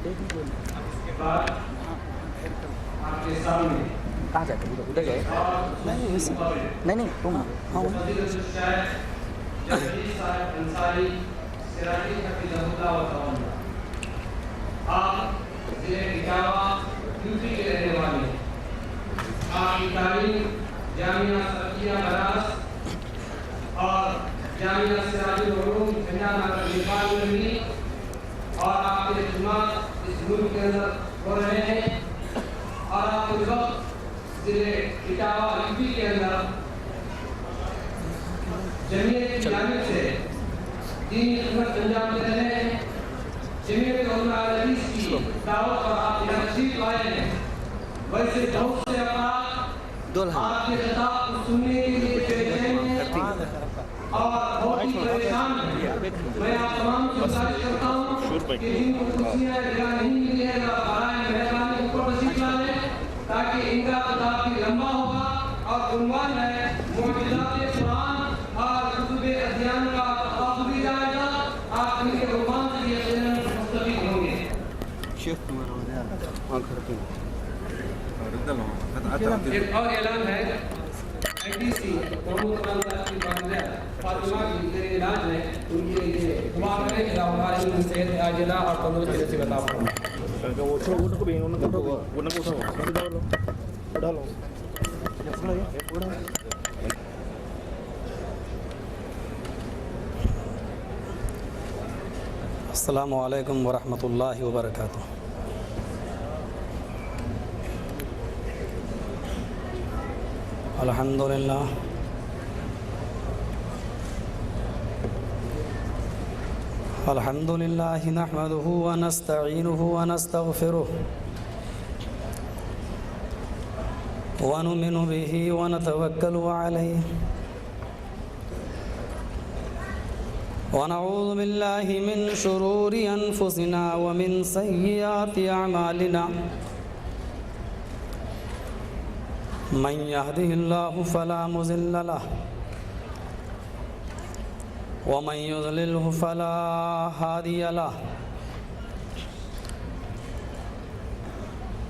کے بعد آپ کے سامنے کہاں جاتے ہیں ادھر گئے نہیں تم ہاں جہید صاحب انصاری سراجی حفظہ اللہ و تعالی، آپ ضلع اٹاوہ یوپی کے رہنے والے ہیں۔ آپ کی تعلیم جامعہ سرکیہ بنارس اور جامعہ سراج العلوم جھنڈا نگر نیپال میں ہوئی، اور آپ کے خدمات اس ملک کے اندر ہو رہے ہیں، اور آپ اس وقت ضلع اٹاوہ یوپی کے اندر جمعیت کی جانب سے دینی خدمت انجام دے رہے ہیں۔ جمعیت علماء الحدیث کی دعوت پر آپ یہاں تشریف لائے ہیں۔ ویسے بہت سے افراد آپ کے خطاب کو سننے کے لیے بے چین ہیں اور بہت ہی پریشان ہیں۔ میں آپ تمام سے گزارش کرتا ہوں کہ جن کو کرسیاں جگہ نہیں ملی ہے برائے مہربانی اوپر تشریف لائیں تاکہ ان کا خطاب بھی لمبا ہوگا، اور عنوان ہے معجزات قرآن اور کتب ادیان کا تفاصیلی جائزہ۔ آپ ان کے عنوان سے یقیناً مستفید ہوں گے۔ ایک اور اعلان ہے، IDC محمود خان کی والدہ فاطمہ کی زیر علاج ہے، ان کے لیے دعا کریں کہ اللہ تعالیٰ ان صحت عاجلہ اور تندرستی سے عطا فرمائے۔ السلام علیکم ورحمۃ اللہ وبرکاتہ۔ الحمد للہ الحمد للہ نحمده ونستعینه ونستغفره ونؤمن به ونتوکل علیہ ونعوذ باللہ من شرور انفسنا ومن سیئات اعمالنا من يهده الله فلا مضل له ومن يضلله فلا هادي له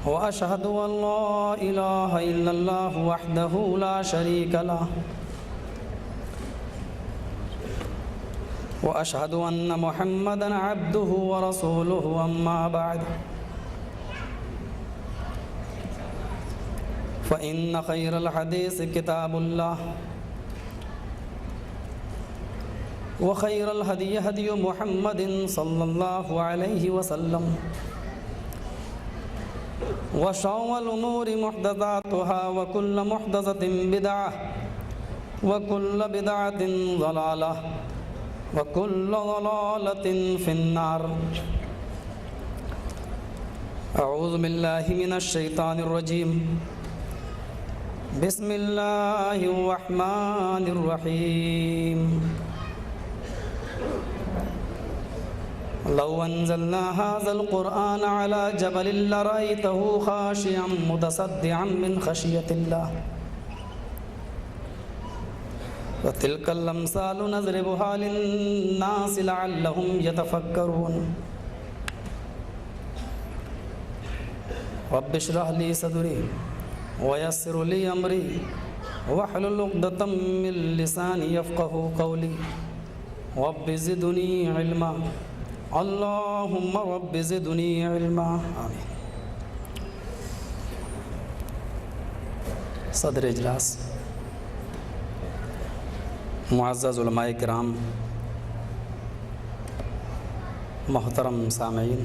وأشهد أن لا إله إلا الله وحده لا شريك له وأشهد أن محمدًا عبده ورسوله أما بعد فإن خير الحديث كتاب الله وخير الهدي هدي محمد صلى الله عليه وسلم وشر الأمور محدثاتها وكل محدثة بدعة وكل بدعة ضلالة وكل ضلالة في النار۔ أعوذ بالله من الشيطان الرجيم، بسم الله الرحمن الرحيم۔ لو أنزلنا هذا القرآن على جبل لرأيته خاشعا متصدعا من خشية الله وتلك الأمثال نضربها للناس لعلهم يتفكرون۔ رب اشرح لي صدري ويسر لي أمري واحلل عقدة من لساني يفقهوا قولي رب زدني علما اللهم رب زدني علما آمین۔ صدر اجلاس، معزز علماء کرام، محترم سامعین،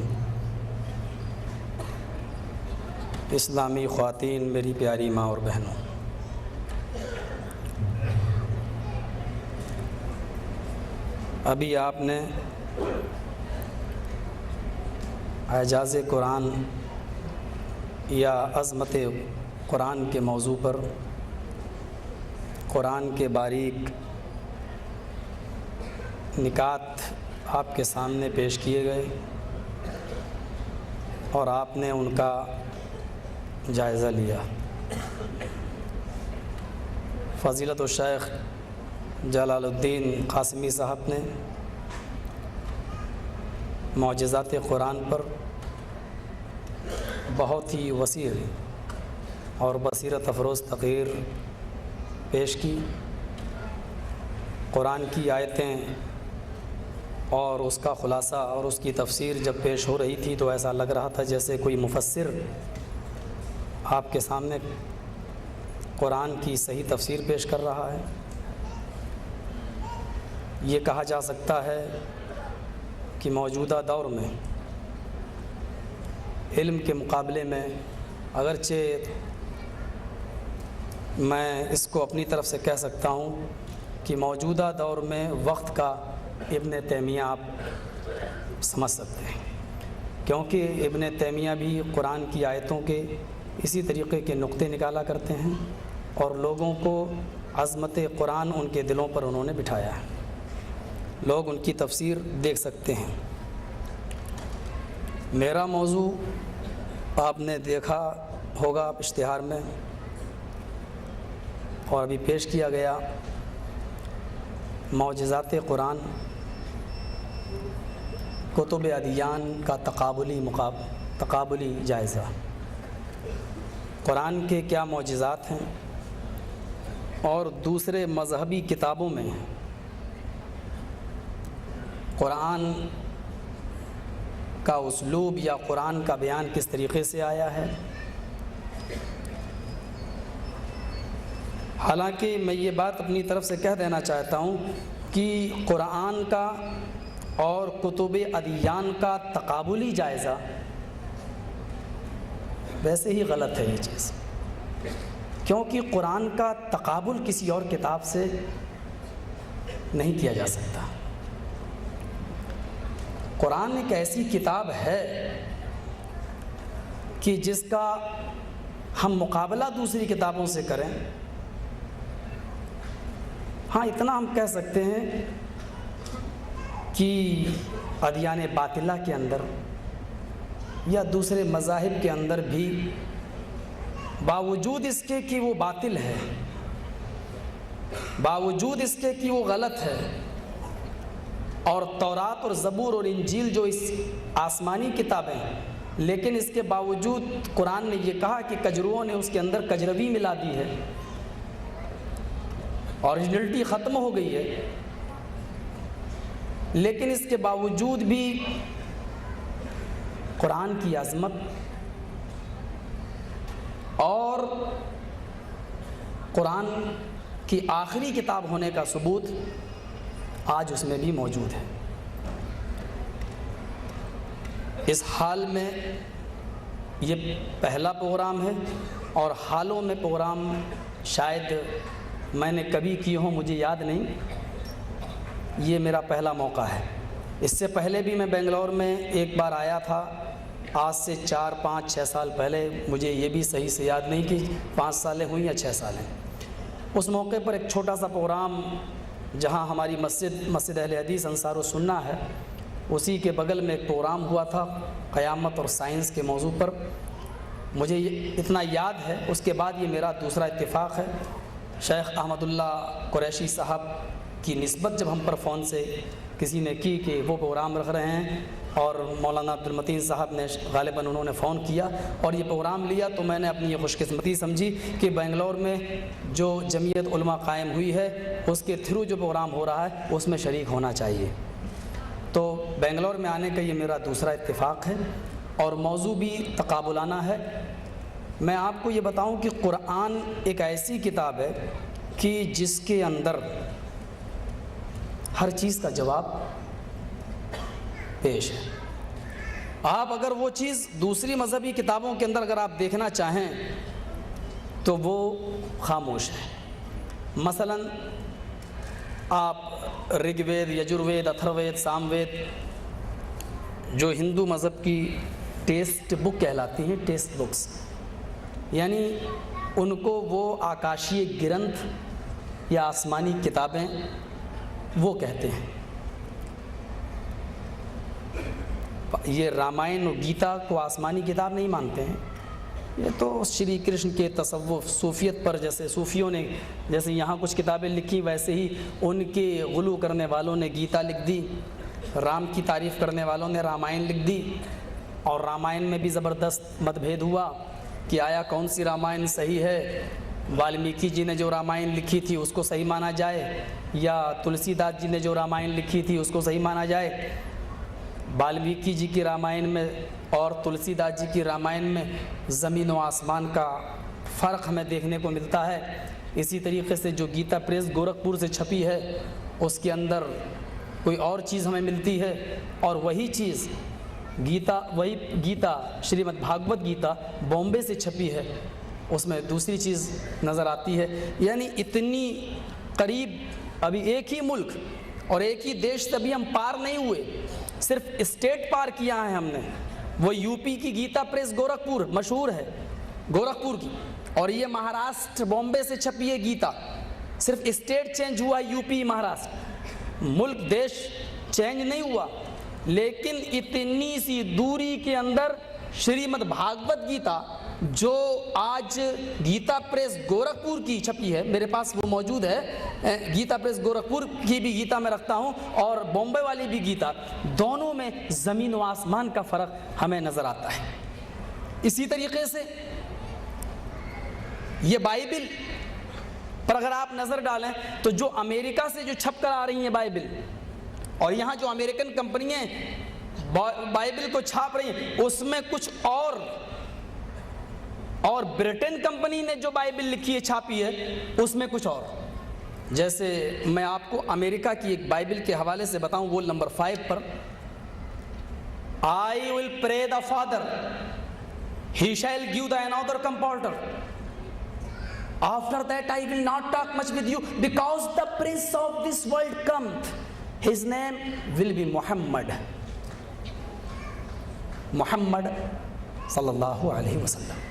اسلامی خواتین، میری پیاری ماں اور بہنوں، ابھی آپ نے اعجاز قرآن یا عظمت قرآن کے موضوع پر قرآن کے باریک نکات آپ کے سامنے پیش کیے گئے اور آپ نے ان کا جائزہ لیا۔ فضیلت الشیخ جلال الدین قاسمی صاحب نے معجزات قرآن پر بہت ہی وسیع اور بصیرت افروز تقریر پیش کی۔ قرآن کی آیتیں اور اس کا خلاصہ اور اس کی تفسیر جب پیش ہو رہی تھی تو ایسا لگ رہا تھا جیسے کوئی مفسر آپ کے سامنے قرآن کی صحیح تفسیر پیش کر رہا ہے۔ یہ کہا جا سکتا ہے کہ موجودہ دور میں علم کے مقابلے میں اگرچہ میں اس کو اپنی طرف سے کہہ سکتا ہوں کہ موجودہ دور میں وقت کا ابن تیمیہ آپ سمجھ سکتے ہیں، کیونکہ ابن تیمیہ بھی قرآن کی آیتوں کے اسی طریقے کے نقطے نکالا کرتے ہیں اور لوگوں کو عظمت قرآن ان کے دلوں پر انہوں نے بٹھایا ہے۔ لوگ ان کی تفسیر دیکھ سکتے ہیں۔ میرا موضوع آپ نے دیکھا ہوگا اشتہار میں اور ابھی پیش کیا گیا، معجزات قرآن کتب ادیان کا تقابلی جائزہ۔ قرآن کے کیا معجزات ہیں اور دوسرے مذہبی کتابوں میں قرآن کا اسلوب یا قرآن کا بیان کس طریقے سے آیا ہے۔ حالانکہ میں یہ بات اپنی طرف سے کہہ دینا چاہتا ہوں کہ قرآن کا اور کتب ادیان کا تقابلی جائزہ ویسے ہی غلط ہے یہ چیز، کیونکہ قرآن کا تقابل کسی اور کتاب سے نہیں کیا جا سکتا۔ قرآن ایک ایسی کتاب ہے کہ جس کا ہم مقابلہ دوسری کتابوں سے کریں، ہاں اتنا ہم کہہ سکتے ہیں کہ ادیان باطلہ کے اندر یا دوسرے مذاہب کے اندر بھی باوجود اس کے کہ وہ باطل ہے، باوجود اس کے کہ وہ غلط ہے، اور تورات اور زبور اور انجیل جو اس آسمانی کتابیں ہیں، لیکن اس کے باوجود قرآن نے یہ کہا کہ کجروؤں نے اس کے اندر کجروی ملا دی ہے، اوریجنلٹی ختم ہو گئی ہے، لیکن اس کے باوجود بھی قرآن کی عظمت اور قرآن کی آخری کتاب ہونے کا ثبوت آج اس میں بھی موجود ہے۔ اس حال میں یہ پہلا پروگرام ہے اور حالوں میں پروگرام شاید میں نے کبھی کیے ہوں، مجھے یاد نہیں، یہ میرا پہلا موقع ہے۔ اس سے پہلے بھی میں بنگلور میں ایک بار آیا تھا، آج سے 4 5 6 سال پہلے، مجھے یہ بھی صحیح سے یاد نہیں کہ 5 سالیں ہوئیں یا 6 سالیں۔ اس موقع پر ایک چھوٹا سا پروگرام جہاں ہماری مسجد اہل حدیث انصار السنہ ہے، اسی کے بغل میں ایک پروگرام ہوا تھا قیامت اور سائنس کے موضوع پر، مجھے اتنا یاد ہے۔ اس کے بعد یہ میرا دوسرا اتفاق ہے۔ شیخ احمد اللہ قریشی صاحب کی نسبت جب ہم پر فون سے کسی نے کی کہ وہ پروگرام رکھ رہے ہیں، اور مولانا عبد المتین صاحب نے غالباً انہوں نے فون کیا اور یہ پروگرام لیا، تو میں نے اپنی یہ خوش قسمتی سمجھی کہ بنگلور میں جو جمعیت علماء قائم ہوئی ہے اس کے تھرو جو پروگرام ہو رہا ہے اس میں شریک ہونا چاہیے۔ تو بنگلور میں آنے کا یہ میرا دوسرا اتفاق ہے اور موضوع بھی تقابلانہ ہے۔ میں آپ کو یہ بتاؤں کہ قرآن ایک ایسی کتاب ہے کہ جس کے اندر ہر چیز کا جواب پیش ہے۔ آپ اگر وہ چیز دوسری مذہبی کتابوں کے اندر اگر آپ دیکھنا چاہیں تو وہ خاموش ہے۔ مثلا آپ رگ وید، یجروید، اتھروید، سام وید جو ہندو مذہب کی ٹیکسٹ بک کہلاتی ہیں، ٹیکسٹ بکس، یعنی ان کو وہ آکاشی گرنتھ یا آسمانی کتابیں وہ کہتے ہیں۔ یہ رامائن اور گیتا کو آسمانی کتاب نہیں مانتے ہیں، یہ تو شری کرشن کے تصوف صوفیت پر، جیسے صوفیوں نے جیسے یہاں کچھ کتابیں لکھی ویسے ہی ان کے غلو کرنے والوں نے گیتا لکھ دی، رام کی تعریف کرنے والوں نے رامائن لکھ دی، اور رامائن میں بھی زبردست متبھید ہوا کہ آیا کون سی رامائن صحیح ہے، والمیکی جی نے جو رامائن لکھی تھی اس کو صحیح مانا جائے یا تلسی داس جی نے جو رامائن لکھی تھی اس کو صحیح مانا جائے۔ والمیکی جی کی رامائن میں اور تلسی داس جی کی رامائن میں زمین و آسمان کا فرق ہمیں دیکھنے کو ملتا ہے۔ اسی طریقے سے جو گیتا پریس گورکھپور سے چھپی ہے اس کے اندر کوئی اور چیز ہمیں ملتی ہے، اور وہی چیز گیتا شریمد بھاگوت گیتا بامبے سے چھپی ہے اس میں دوسری چیز نظر آتی ہے۔ یعنی اتنی قریب ابھی ایک ہی ملک اور ایک ہی دیش سے ابھی ہم پار نہیں ہوئے، صرف اسٹیٹ پار کیا ہے ہم نے۔ وہ یو پی کی گیتا پریس گورکھپور مشہور ہے، گورکھپور کی، اور یہ مہاراشٹر بامبے سے چھپی ہے گیتا۔ صرف اسٹیٹ چینج ہوا یو پی مہاراشٹر، ملک دیش چینج نہیں ہوا، لیکن اتنی سی دوری کے اندر شریمد بھاگوت گیتا جو آج گیتا پریس گورکھپور کی چھپی ہے، میرے پاس وہ موجود ہے، گیتا پریس گورکھپور کی بھی گیتا میں رکھتا ہوں اور بامبے والی بھی گیتا، دونوں میں زمین و آسمان کا فرق ہمیں نظر آتا ہے۔ اسی طریقے سے یہ بائبل پر اگر آپ نظر ڈالیں تو جو امریکہ سے جو چھپ کر آ رہی ہیں بائبل، اور یہاں جو امریکن کمپنیاں بائبل کو چھاپ رہی ہیں اس میں کچھ اور برٹن کمپنی نے جو بائبل لکھی ہے چھاپی ہے اس میں کچھ اور۔ جیسے میں آپ کو امریکہ کی ایک بائبل کے حوالے سے بتاؤں، وہ number 5 per I will pray the Father, he shall give the another comforter. After that I will not talk much with you because the prince of this world cometh. His name will be Muhammad. محمد صلی اللہ علیہ وسلم۔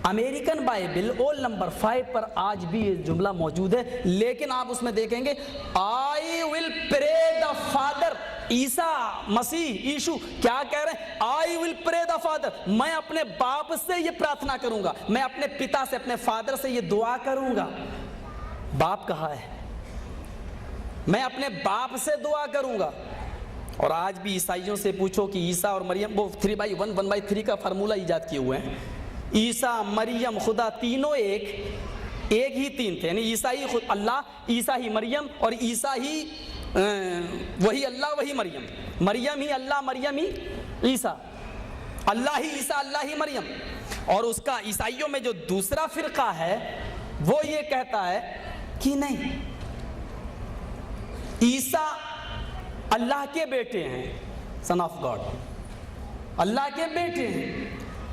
American Bible اول number 5 پر آج بھی یہ جملہ موجود ہے، لیکن آپ اس میں دیکھیں گے I will pray the Father. عیسیٰ مسیح یشوع کیا کہہ رہے ہیں؟ I will pray the Father. میں اپنے باپ سے یہ پرارتھنا کروں گا، میں اپنے پتا سے، اپنے فادر سے یہ دعا کروں گا۔ باپ کہا ہے میں اپنے باپ سے دعا کروں گا۔ اور آج بھی عیسائیوں سے پوچھو کہ عیسیٰ اور مریم، وہ 3/1 1/3 کا فارمولہ ایجاد کیے ہوئے ہیں، عیسیٰ مریم خدا تینوں ایک ہی تین تھے، یعنی عیسیٰ ہی خود اللہ، عیسیٰ ہی مریم، اور عیسیٰ ہی وہی اللہ وہی مریم، مریم ہی اللہ مریم ہی عیسیٰ، اللہ ہی عیسیٰ اللہ ہی مریم۔ اور اس کا عیسائیوں میں جو دوسرا فرقہ ہے وہ یہ کہتا ہے کہ نہیں، عیسیٰ اللہ کے بیٹے ہیں، سن آف گاڈ، اللہ کے بیٹے ہیں۔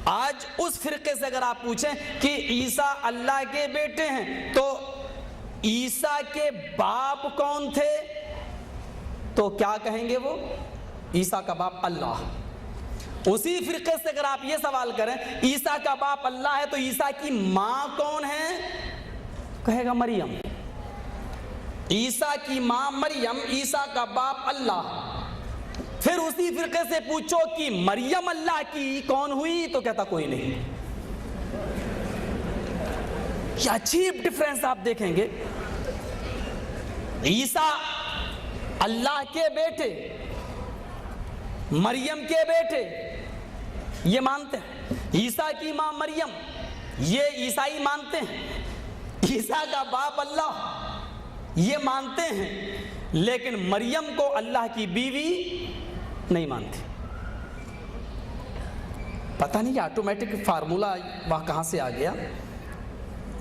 آج اس فرقے سے اگر آپ پوچھیں کہ عیسیٰ اللہ کے بیٹے ہیں تو عیسیٰ کے باپ کون تھے تو کیا کہیں گے وہ؟ عیسیٰ کا باپ اللہ۔ اسی فرقے سے اگر آپ یہ سوال کریں عیسیٰ کا باپ اللہ ہے تو عیسیٰ کی ماں کون ہے؟ کہے گا مریم۔ عیسیٰ کی ماں مریم، عیسیٰ کا باپ اللہ۔ پھر اسی فرقے سے پوچھو کہ مریم اللہ کی کون ہوئی تو کہتا کوئی نہیں۔ کیا عجیب ڈفرینس آپ دیکھیں گے، عیسیٰ اللہ کے بیٹے، مریم کے بیٹے، یہ مانتے ہیں۔ عیسیٰ کی ماں مریم، یہ عیسائی مانتے ہیں۔ عیسیٰ کا باپ اللہ، یہ مانتے ہیں، لیکن مریم کو اللہ کی بیوی نہیں مانتے۔ پتہ نہیں یہ آٹومیٹک فارمولہ وہاں کہاں سے آ گیا۔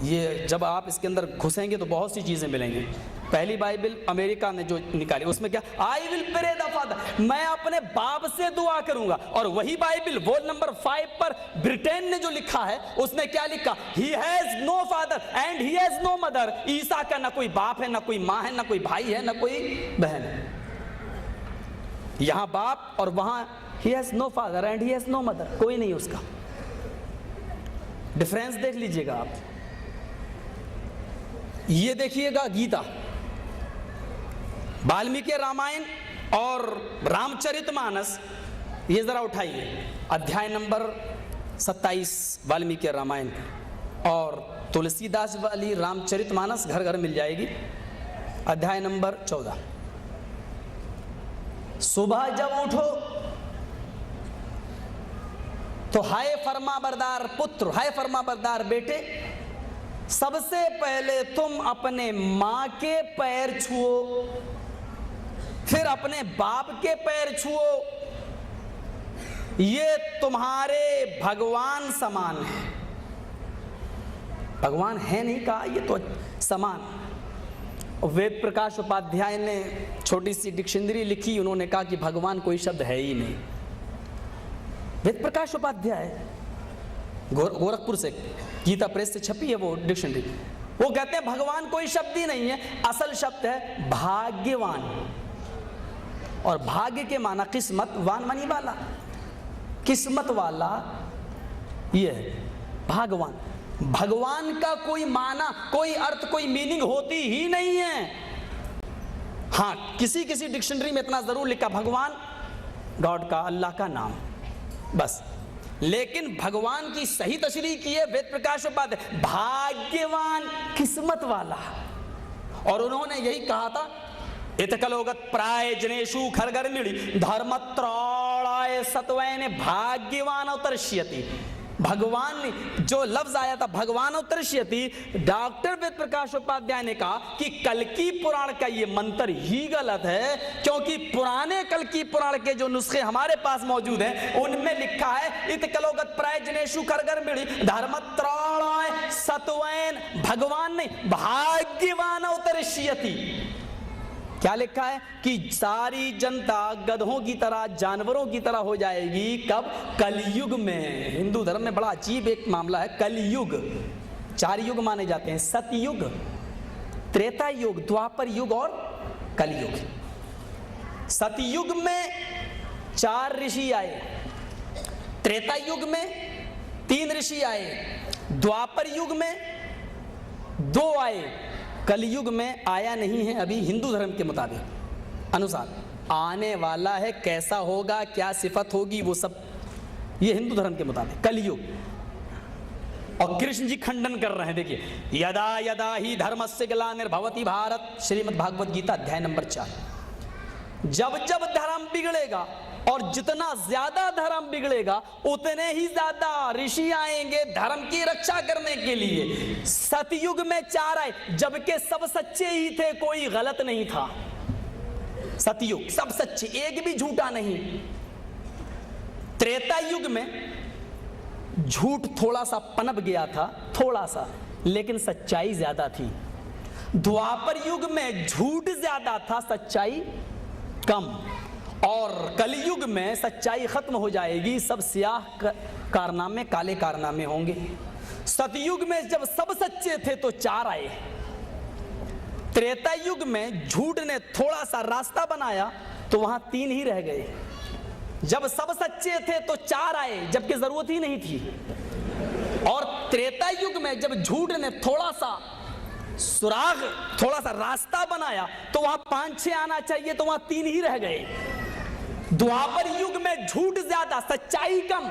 یہ جب آپ اس کے اندر گھسیں گے تو بہت سی چیزیں ملیں گی۔ پہلی بائبل امریکہ نے جو نکالی اس میں کیا، I will pray the Father، میں اپنے باپ سے دعا کروں گا۔ اور وہی بائبل وہ نمبر 5 پر برٹین نے جو لکھا ہے اس نے کیا لکھا، He has no father and he has no mother۔ عیسیٰ کا نہ کوئی باپ ہے، نہ کوئی ماں ہے، نہ کوئی بھائی ہے، نہ کوئی بہن ہے۔ یہاں باپ اور وہاں He has no father and he has no mother، کوئی نہیں اس کا۔ ڈفرینس دیکھ لیجئے گا آپ۔ یہ دیکھیے گا گیتا، والمیکی رامائن اور رام چرت مانس، یہ ذرا اٹھائیے، ادھیائے نمبر 27 والمیکی رامائن اور تلسی داس والی رام چرت مانس گھر گھر مل جائے گی، ادھیائے نمبر 14۔ صبح جب اٹھو تو ہائے فرما بردار پتر، ہائے فرما بردار بیٹے، سب سے پہلے تم اپنے ماں کے پیر چھو، پھر اپنے باپ کے پیر چھو، یہ تمہارے بھگوان سمان ہے۔ بھگوان ہے نہیں کہا، یہ تو سمان۔ وید پرکاش اپادھیائے نے چھوٹی سی ڈکشنری لکھی، انہوں نے کہا کہ بھگوان کوئی شبد ہے ہی نہیں۔ وید پرکاش اپادھیائے گورکھپور سے، گیتا پریس سے چھپی ہے وہ ڈکشنری، وہ کہتے ہیں بھگوان کوئی شبد ہی نہیں ہے، اصل شبد ہے بھاگیوان، اور بھاگیہ کے معنی قسمت، وان منی والا، قسمت والا یہ ہے بھگوان۔ بھگوان کا کوئی معنی، کوئی ارتھ، کوئی میننگ ہوتی ہی نہیں ہے۔ ہاں کسی کسی ڈکشنری میں اتنا ضرور لکھا بھگوان گاڈ کا، اللہ کا نام، بس۔ لیکن بھگوان کی صحیح تشریح کی ہے وید پرکاش اپادھیائے، بھاگیوان، قسمت والا۔ اور انہوں نے یہی کہا تھا، اتکلوگت پرائے جنیشو کھرگرمیڑی دھرمتراڑائے ستوین بھاگیوان اترشیتی۔ بھگوان، جو لفظ آیا تھا بھگوان اترشیتی، ڈاکٹر وید پرکاش اپادھیائے نے کہا کہ کلکی پران کا یہ منتر ہی غلط ہے، کیونکہ پرانے کلکی پران کے جو نسخے ہمارے پاس موجود ہیں ان میں لکھا ہے اتکلوگت پرائے جنیشو کھرگرمیڑی دھرمتراڑائے ستوین، بھگوان نہیں، بھاگیوان اترشیتی۔ کیا لکھا ہے کہ ساری جنتا گدھوں کی طرح، جانوروں کی طرح ہو جائے گی، کب؟ کل یگ میں۔ ہندو دھرم میں بڑا عجیب ایک معاملہ ہے، کل یگ، 4 یگ مانے جاتے ہیں، ست یگ، تریتا یگ، دوپر یگ اور کل یگ۔ ست یگ میں 4 رشی آئے، تریتا یگ میں 3 رشی آئے، دوپر یگ میں 2 آئے، کل یگ میں آیا نہیں ہے ابھی ہندو دھرم کے مطابق انوسار۔ آنے والا ہے، کیسا ہوگا، کیا صفت ہوگی، وہ سب یہ ہندو دھرم کے مطابق کل یگ۔ اور کرشن جی کھنڈن کر رہے ہیں، دیکھیے، یدا یدا ہی دھرمسیہ گلانربھوتی بھارت، شریمد بھاگوت گیتا ادھیائے نمبر 4۔ جب جب دھرم بگڑے گا اور جتنا زیادہ دھرم بگڑے گا اتنے ہی زیادہ رشی آئیں گے دھرم کی رکشا کرنے کے لیے۔ ستیگ میں 4 آئے، جبکہ سب سچے ہی تھے، کوئی غلط نہیں تھا۔ ستیگ سب سچے، ایک بھی جھوٹا نہیں۔ تریتا یگ میں جھوٹ تھوڑا سا پنپ گیا تھا، تھوڑا سا، لیکن سچائی زیادہ تھی۔ دوپر یگ میں جھوٹ زیادہ تھا، سچائی کم۔ اور کل یگ میں سچائی ختم ہو جائے گی، سب سیاہ کارنامے، کالے کارنامے ہوں گے۔ ستیگ میں جب سب سچے تھے تو 4 آئے۔ تریتا یگ میں جھوٹ نے تھوڑا سا راستہ بنایا تو وہاں 3 ہی رہ گئے۔ جب سب سچے تھے تو 4 آئے، جبکہ ضرورت ہی نہیں تھی۔ اور تریتا یگ میں جب جھوٹ نے تھوڑا سا سراغ، تھوڑا سا راستہ بنایا تو وہاں 5-6 آنا چاہیے، تو وہاں 3 ہی رہ گئے۔ دوپر یگ میں جھوٹ زیادہ، سچائی کم،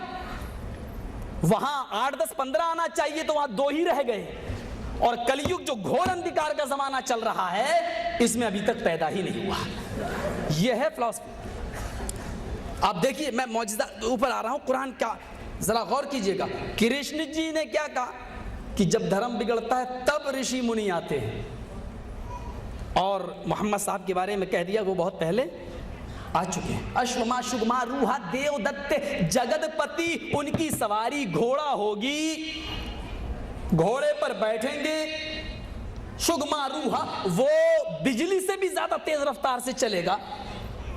وہاں 8-10-15 آنا چاہیے تو وہاں 2 ہی رہ گئے۔ اور کل یگ جو گھور اندھکار کا زمانہ چل رہا ہے، اس میں ابھی تک پیدا ہی نہیں ہوا۔ یہ ہے فلسفی۔ آپ دیکھیے، میں معجزہ اوپر آ رہا ہوں، قرآن کا ذرا غور کیجئے گا۔ کرشن جی نے کیا کہا کہ جب دھرم بگڑتا ہے تب رشی منی آتے ہیں، اور محمد صاحب کے بارے میں کہہ دیا وہ بہت پہلے آ چکے ہیں۔ اشوما شگما روحا دیو دت جگت پتی، ان کی سواری گھوڑا ہوگی، گھوڑے پر بیٹھیں گے۔ شگما روحا، وہ بجلی سے بھی زیادہ تیز رفتار سے چلے گا۔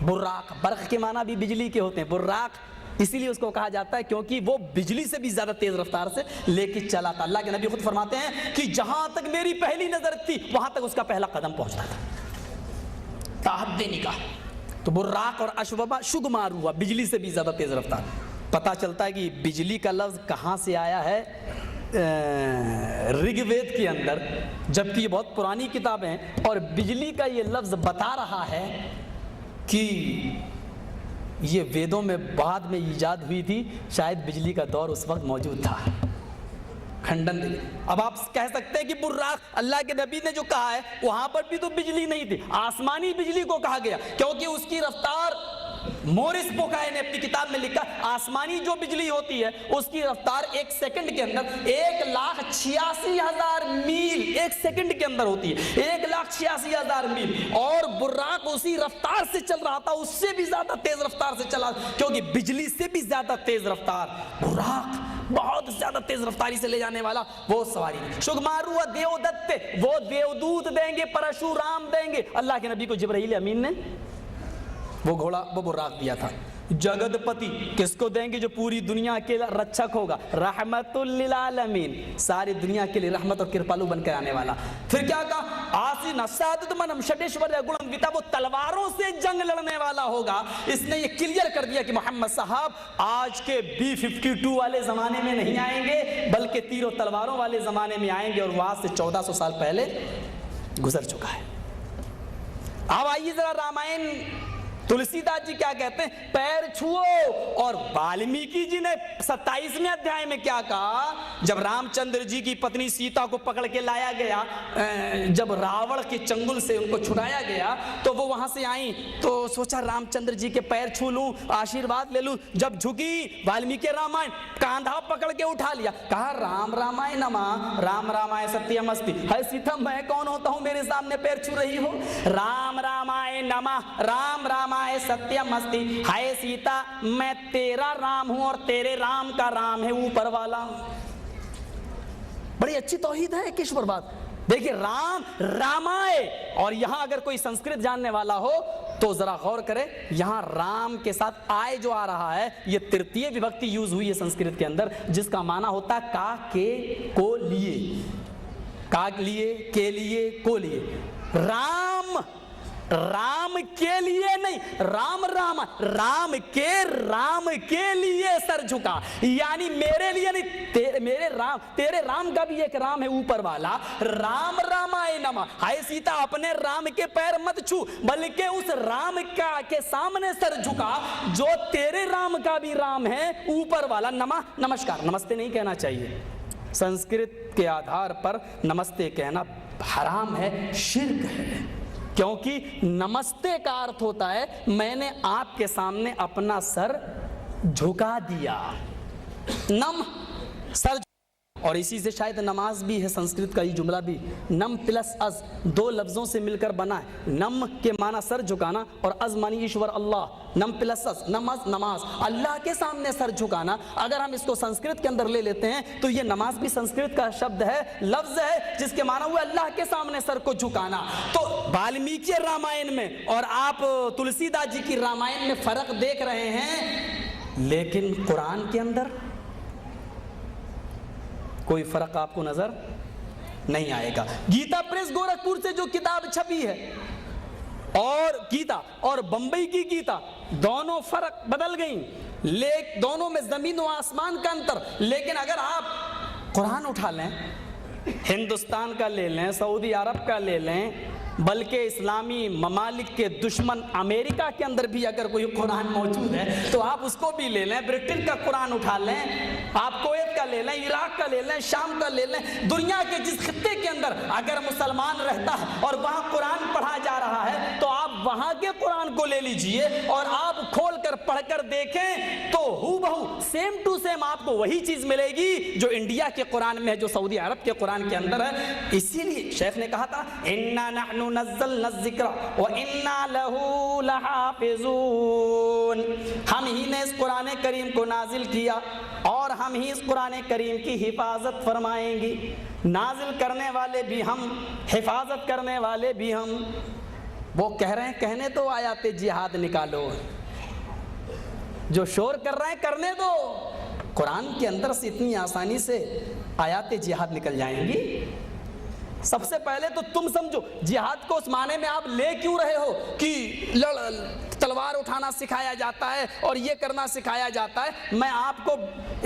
براق، برق کے معنی بھی بجلی کے ہوتے ہیں، براق اسی لیے اس کو کہا جاتا ہے کیونکہ وہ بجلی سے بھی زیادہ تیز رفتار سے لے کے چلا تھا۔ اللہ کے نبی خود فرماتے ہیں کہ جہاں تک میری پہلی نظر تھی وہاں تک اس کا پہلا قدم پہنچتا تھا، تاحد نگاہ۔ تو براق اور اشوبا شگمار ہوا، بجلی سے بھی زیادہ تیز رفتار۔ پتہ چلتا ہے کہ بجلی کا لفظ کہاں سے آیا ہے، رگ وید کے اندر، جبکہ یہ بہت پرانی کتاب ہیں، اور بجلی کا یہ لفظ بتا رہا ہے کہ یہ ویدوں میں بعد میں ایجاد ہوئی تھی، شاید بجلی کا دور اس وقت موجود تھا۔ کھنڈن دے۔ اب آپ کہہ سکتے ہیں کہ براق، اللہ کے نبی نے جو کہا ہے وہاں پر بھی تو بجلی نہیں تھی، آسمانی بجلی کو کہا گیا کیونکہ اس کی رفتار مورس بوکائے نے اپنی کتاب میں لکھا آسمانی جو بجلی ہوتی ہے اس کی رفتار ایک سیکنڈ کے اندر 1,86,000 میل ایک سیکنڈ کے اندر ہوتی ہے، 1,86,000 میل، اور براق اسی رفتار سے چل رہا تھا، اس سے بھی زیادہ تیز رفتار سے چلا، کیونکہ بجلی سے بھی زیادہ تیز رفتار براق، بہت زیادہ تیز رفتاری سے لے جانے والا وہ سواری۔ شگمارو دیو دتے، وہ دیودوت دیں گے، پرشورام دیں گے۔ اللہ کے نبی کو جبرائیل امین نے وہ گھوڑا وہ براق دیا تھا۔ جگت پتی کس کو دیں گے؟ جو پوری دنیا کے رچھک ہوگا، رحمت للعالمین، ساری دنیا کے لیے رحمت اور کرپالو بن کر آنے والا۔ پھر کیا کہا؟ آسی نسادت منم شڈیشور گڑم گیتا، وہ تلواروں سے جنگ لڑنے والا ہوگا۔ اس نے یہ کلیئر کر دیا کہ محمد صاحب آج کے B-52 والے زمانے میں نہیں آئیں گے، بلکہ تیر و تلواروں والے زمانے میں آئیں گے، اور وہ آج سے 1400 سال پہلے گزر چکا ہے۔ اب آئیے ذرا رامائن، تلسی داس جی کیا کہتے ہیں؟ پیر چھوؤ۔ اور والمیکی جی نے 27ویں ادھیائے میں کیا کہا؟ جب رام چندر جی کی پتنی سیتا کو پکڑ کے لایا گیا، جب راوڑ کے چنگل سے ان کو چھڑایا گیا، تو وہ وہاں سے آئیں تو سوچا رام چندر جی کے پیر چھو لوں، آشیرواد لے لوں۔ جب جھکی والمیکی رامائن، کاندھا پکڑ کے اٹھا لیا، کہا رام رامائے نما، رام رامائے ستیم استی، ہے سیتا میں کون ہوتا ہوں میرے سامنے پیر چھو رہی ہو؟ رام رامائے نما، رام رامائے ستیم استی، ہائے سیتا میں تیرا رام ہوں اور تیرے رام کا رام ہے اوپر والا۔ بڑی اچھی توحید ہے کشور بات۔ دیکھیں رام رامائے، اور یہاں اگر کوئی سنسکرت جاننے والا ہو تو ذرا غور کرے، یہاں رام کے ساتھ آئے جو آ رہا ہے، یہ ترتیہ وبھکتی یوز ہوئی ہے سنسکرت کے اندر، جس کا معنی ہوتا ہے کا کے کو لیے، کا لیے کے لیے کو لیے۔ رام رام کے لیے نہیں، رام رام رام کے لیے سر جھکا، یعنی میرے لیے نہیں، میرے رام، تیرے رام کا بھی ایک رام ہے اوپر والا۔ رام رامائے نما، ہائے سیتا اپنے رام کے پیر مت چھو، بلکہ اس رام کا کے سامنے سر جھکا جو تیرے رام کا بھی رام ہے اوپر والا۔ نما نمسکار، نمستے نہیں کہنا چاہیے، سنسکرت کے آدھار پر نمستے کہنا حرام ہے، شرک ہے، کیونکہ نمستے کا ارتھ ہوتا ہے میں نے آپ کے سامنے اپنا سر جھکا دیا، نم سر، اور اسی سے شاید نماز بھی ہے، سنسکرت کا یہ جملہ بھی نم پلس از دو لفظوں سے مل کر بنا ہے۔ نم کے معنی سر جھکانا اور از معنی ایشور اللہ، نم پلس از، نماز نماز، اللہ کے سامنے سر جھکانا۔ اگر ہم اس کو سنسکرت کے اندر لے لیتے ہیں تو یہ نماز بھی سنسکرت کا شبد ہے، لفظ ہے، جس کے معنی ہوا اللہ کے سامنے سر کو جھکانا۔ تو والمیکی رامائن میں اور آپ تلسی داس جی کی رامائن میں فرق دیکھ رہے ہیں، لیکن قرآن کے اندر کوئی فرق آپ کو نظر نہیں آئے گا۔ گیتا پریس گورکھپور سے جو کتاب چھپی ہے، اور گیتا اور بمبئی کی گیتا دونوں فرق بدل گئیں، دونوں میں زمین و آسمان کا انتر۔ لیکن اگر آپ قرآن اٹھا لیں، ہندوستان کا لے لیں، سعودی عرب کا لے لیں، بلکہ اسلامی ممالک کے دشمن امریکہ کے اندر بھی اگر کوئی قرآن موجود ہے تو آپ اس کو بھی لے لیں، برٹن کا قرآن اٹھا لیں، آپ کویت کا لے لیں، عراق کا لے لیں، شام کا لے لیں، دنیا کے جس خطے کے اندر اگر مسلمان رہتا ہے اور وہاں قرآن پڑھا جا رہا ہے تو آپ وہاں کے قرآن کو لے لیجئے اور آپ کھول کر پڑھ کر دیکھیں تو ہو بہو سیم ٹو سیم آپ کو وہی چیز ملے گی جو انڈیا کے قرآن میں ہے، جو سعودی عرب کے قرآن کے اندر ہے۔ اسی لیے شیخ نے کہا تھا اِنَّا نَحْنُ نَزَّلْنَا الذِّكْرَ وَإِنَّا لَهُ لَحَافِظُونَ، ہم ہی نے اس قرآن کریم کو نازل کیا اور ہم ہی اس قرآن کریم کی حفاظت فرمائیں گی، نازل کرنے والے بھی ہم، حفاظت کرنے والے بھی ہم۔ وہ کہہ رہے ہیں کہنے تو آیات جہاد نکالو، جو شور کر رہے ہیں کرنے دو، قرآن کے اندر سے اتنی آسانی سے آیات جہاد نکل جائیں گی۔ سب سے پہلے تو تم سمجھو جہاد کو اس معنی میں آپ لے کیوں رہے ہو کہ تلوار اٹھانا سکھایا جاتا ہے اور یہ کرنا سکھایا جاتا ہے۔ میں آپ کو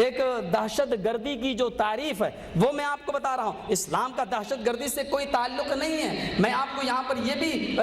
ایک دہشت گردی کی جو تعریف ہے وہ میں آپ کو بتا رہا ہوں، اسلام کا دہشت گردی سے کوئی تعلق نہیں ہے۔ میں آپ کو یہاں پر یہ بھی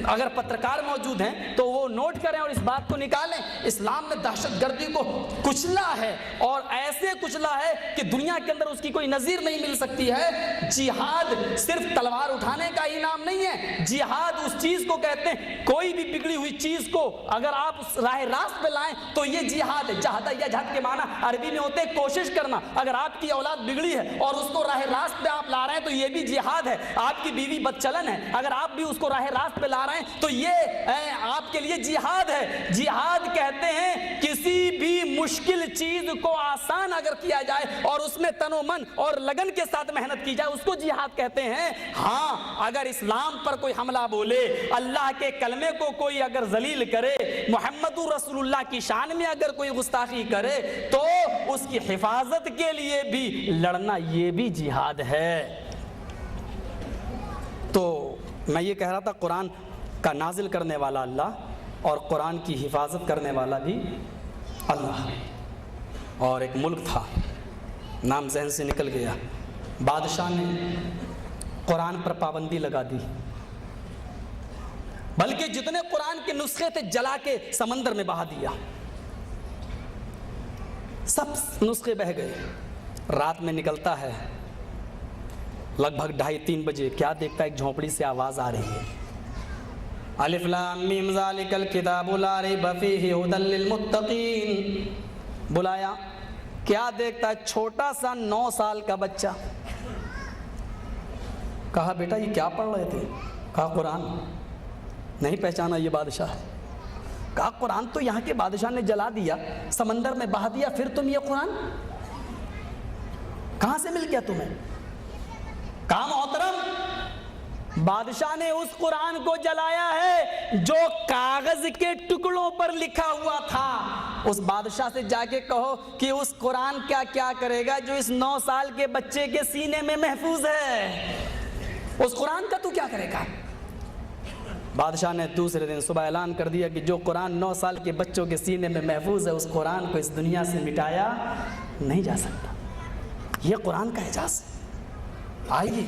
اگر پترکار موجود ہیں تو وہ نوٹ کریں اور اس بات کو نکالیں، اسلام نے دہشت گردی کو کچلا ہے اور ایسے کچلا ہے کہ دنیا کے اندر اس کی کوئی نظیر نہیں مل سکتی ہے۔ جہاد صرف تلوار اٹھانے کا ہی نام نہیں ہے، جہاد اس چیز کو کہتے ہیں کوئی بھی بگڑی ہوئی چیز چیز کو اگر آپ اس راہ راست پہ لائیں تو یہ جہاد ہے. جہاد یا جہاد کے معنی عربی میں ہوتے ہیں کوشش کرنا. اگر آپ کی اولاد بگڑی ہے اور اس کو راہ راست پہ آپ لا رہے ہیں تو یہ بھی جہاد ہے. آپ کی بیوی بدچلن ہے, اگر آپ بھی اس کو راہ راست پہ لا رہے ہیں تو یہ آپ کے لیے جہاد ہے. جہاد کہتے ہیں کسی بھی مشکل چیز کو آسان اگر کیا جائے اور اس میں تن و من اور لگن کے ساتھ محنت کی جائے, اس کو جہاد کہتے ہیں. ہاں اگر اسلام پر کوئی حملہ بولے, اللہ کے کلمے کو کوئی اگر ذلیل کرے, محمد رسول اللہ کی شان میں اگر کوئی گستاخی کرے تو اس کی حفاظت کے لیے بھی لڑنا یہ بھی جہاد ہے. تو میں یہ کہہ رہا تھا قرآن کا نازل کرنے والا اللہ اور قرآن کی حفاظت کرنے والا بھی اللہ. اور ایک ملک تھا, نام ذہن سے نکل گیا, بادشاہ نے قرآن پر پابندی لگا دی, بلکہ جتنے قرآن کے نسخے تھے جلا کے سمندر میں بہا دیا. سب نسخے بہہ گئے. رات میں نکلتا ہے لگ بھگ 2:30-3 بجے, کیا دیکھتا ہے ایک جھونپڑی سے آواز آ رہی ہے, الف لام میم ذالک الکتاب لا ریب فیہ ھدی للمتقین. بلایا, کیا دیکھتا ہے, چھوٹا سا 9 سال کا بچہ. کہا بیٹا یہ کیا پڑھ رہے تھے؟ کہا قرآن. نہیں پہچانا یہ بادشاہ. کہا قرآن تو یہاں کے بادشاہ نے جلا دیا, سمندر میں بہا دیا, پھر تم یہ قرآن کہاں سے مل گیا تمہیں؟ کہا محترم بادشاہ نے اس قرآن کو جلایا ہے جو کاغذ کے ٹکڑوں پر لکھا ہوا تھا. اس بادشاہ سے جا کے کہو کہ اس قرآن کا کیا کرے گا جو اس 9 سال کے بچے کے سینے میں محفوظ ہے, اس قرآن کا تو کیا کرے گا؟ بادشاہ نے دوسرے دن صبح اعلان کر دیا کہ جو قرآن 9 سال کے بچوں کے سینے میں محفوظ ہے اس قرآن کو اس دنیا سے مٹایا نہیں جا سکتا. یہ قرآن کا اعجاز ہے. آئیے